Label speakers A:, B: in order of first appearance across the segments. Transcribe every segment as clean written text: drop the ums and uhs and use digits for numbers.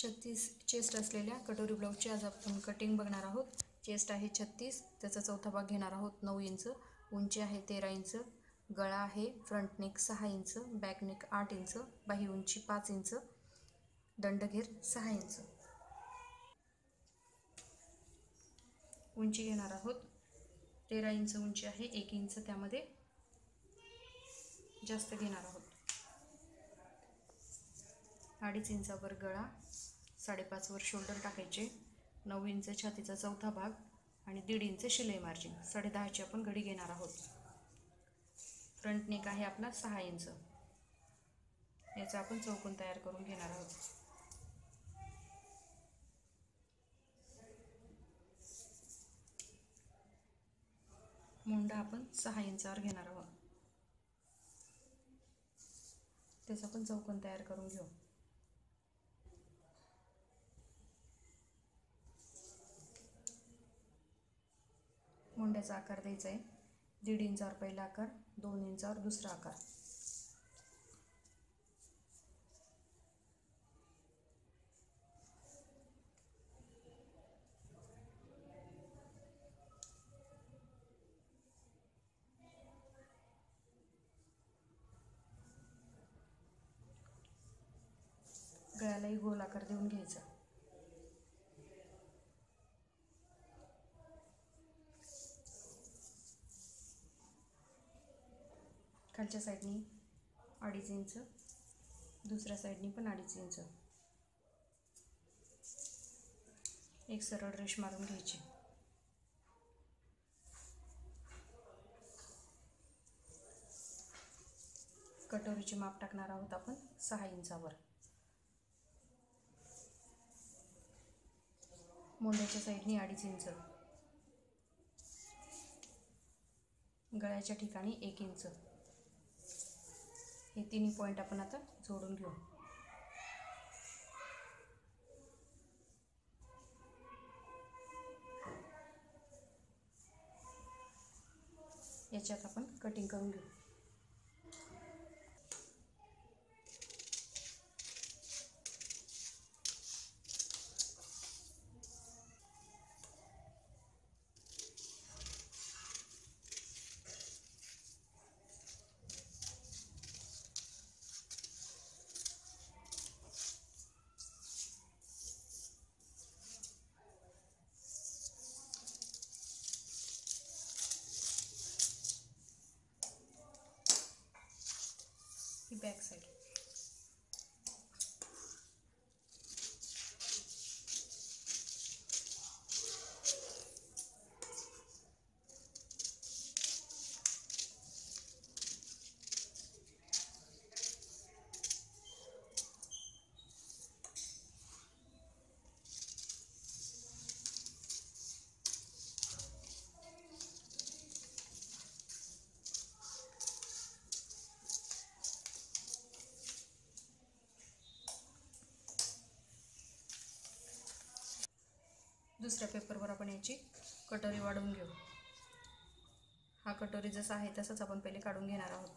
A: 36 chest असलेल्या कटोरी ब्लाऊजची आज आपण कटिंग बघणार आहोत। चेस्ट आहे 36, त्याचा चौथा भाग घेणार आहोत 9 इंच, उंची आहे 13 इंच, गळा आहे front neck 6 inch, back neck 8 inch, बाही उंची 5 इंच, दंडघेर 6 इंच। उंची घेणार आहोत 13 इंच उंची आहे, 1 इंच त्यामध्ये जास्त घेणार आहोत। 2.5 इंचावर गळा, 5.5 वर शोल्डर टाकायचे, 9 इंच छातीचा चौथा भाग आणि 1.5 इंच शिलाई मार्जिन, 10.5ची आपण घडी घेणार आहोत। फ्रंट नेक आहे आपला 6 इंच, याचा आपण चौकोन तयार करून घेणार आहोत। मुंडा आपण 6 इंचावर घेणार आहोत, त्याचा आपण चौकोन तयार करून घेऊ। मुंड्याचा आकार द्यायचा आहे 1.5 इंचावर पहिला आकार, 2 इंचावर दुसरा आकार। गळ्यालाही गोल आकार देऊन घ्यायचा। खालच्या साईडनी 2.5 इंच, दुसऱ्या साईडनी पण 2.5 इंच, एक सरळ रेष मारून घ्यायची। कटोरीचे माप टाकणार आहोत आपण 6 इंचावर। मोंड्याच्या साईडनी 2.5 इंच, गळ्याच्या ठिकाणी 1 इंच, हे तिन्ही पॉईंट आपण आता जोडून घेऊ। याच्यात आपण कटिंग करून घेऊ। ही बॅक साइड, दुसऱ्या पेपरवर आपण याची कटोरी वाढवून घेऊ। हा कटोरी जसा आहे तसाच आपण पहिले काढून घेणार आहोत।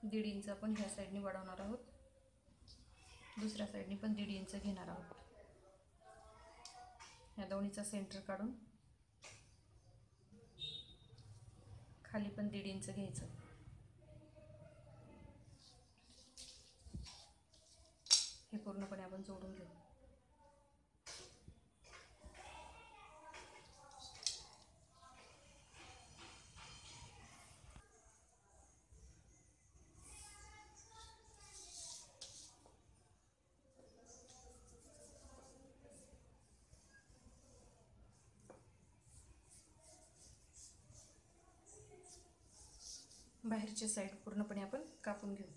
A: दीड इंच आपण ह्या साईडनी वाढवणार आहोत, दुसऱ्या साईडनी पण 1.5 इंच घेणार आहोत। या दोन्हीचा सेंटर काढून खाली पण 1.5 इंच घ्यायचं। हे पूर्णपणे आपण जोडून घेऊ। बाहेरची साईड पूर्णपणे आपण कापून घेऊ।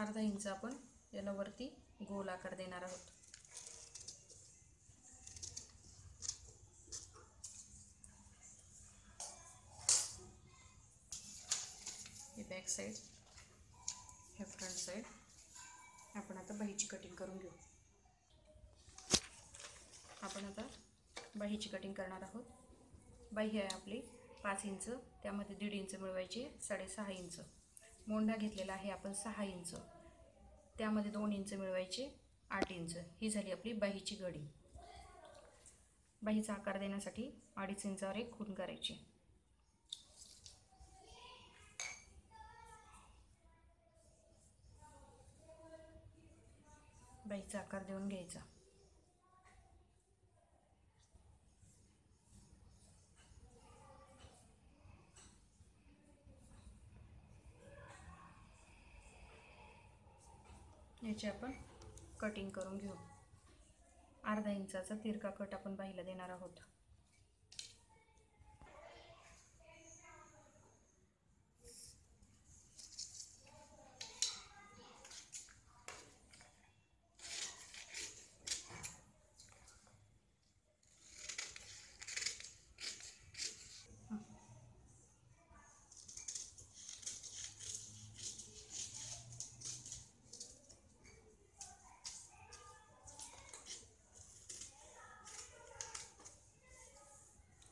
A: अर्धा इंच आपण याला वरती गोल आकार देणार आहोत. हे बॅक साईड, हे फ्रंट साईड. आपण आता बाहीची कटिंग करून घेऊ. आपण आता बाहीची कटिंग करणार आहोत. बाही आहे आपली 5 इंच, त्यामध्ये 1.5 इंच मिळवायचे, 6.5 इंच. मोंढा घेतलेला आहे आपण 6 इंच, त्यामध्ये 2 इंच मिळवायचे, 8 इंच. ही झाली आपली बाहीची घडी. बाहीचा आकार देण्यासाठी 2.5 इंचावर एक खूण करायची. बाहीचा आकार देऊन घ्यायचा. याची आपण कटिंग करून घेऊ. अर्धा इंचाचा तिरका कट आपण बाहीला देणार आहोत.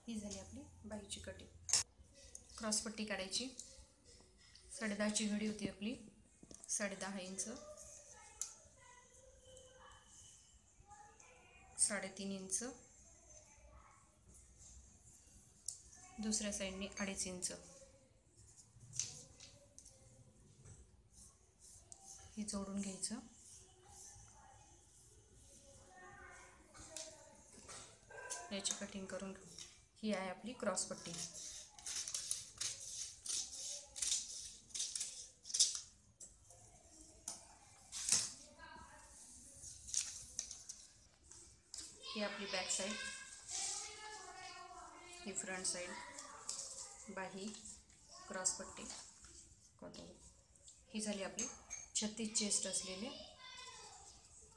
A: ही झाली आपली बाहीची कटिंग. क्रॉसपट्टी काढायची. 10.5ची घडी होती आपली, 10.5 इंच, 3.5 इंच, दुसऱ्या साईडने 2.5 इंच. हे जोडून घ्यायचं. याची कटिंग करून घेऊ. ही आहे आपली क्रॉसपट्टी. ही आपली बॅक साईड, ही फ्रंट साईड, बाही, क्रॉसपट्टी, कटोरी. ही झाली आपली 36 चेस्ट असलेली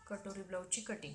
A: कटोरी ब्लाऊजची कटिंग.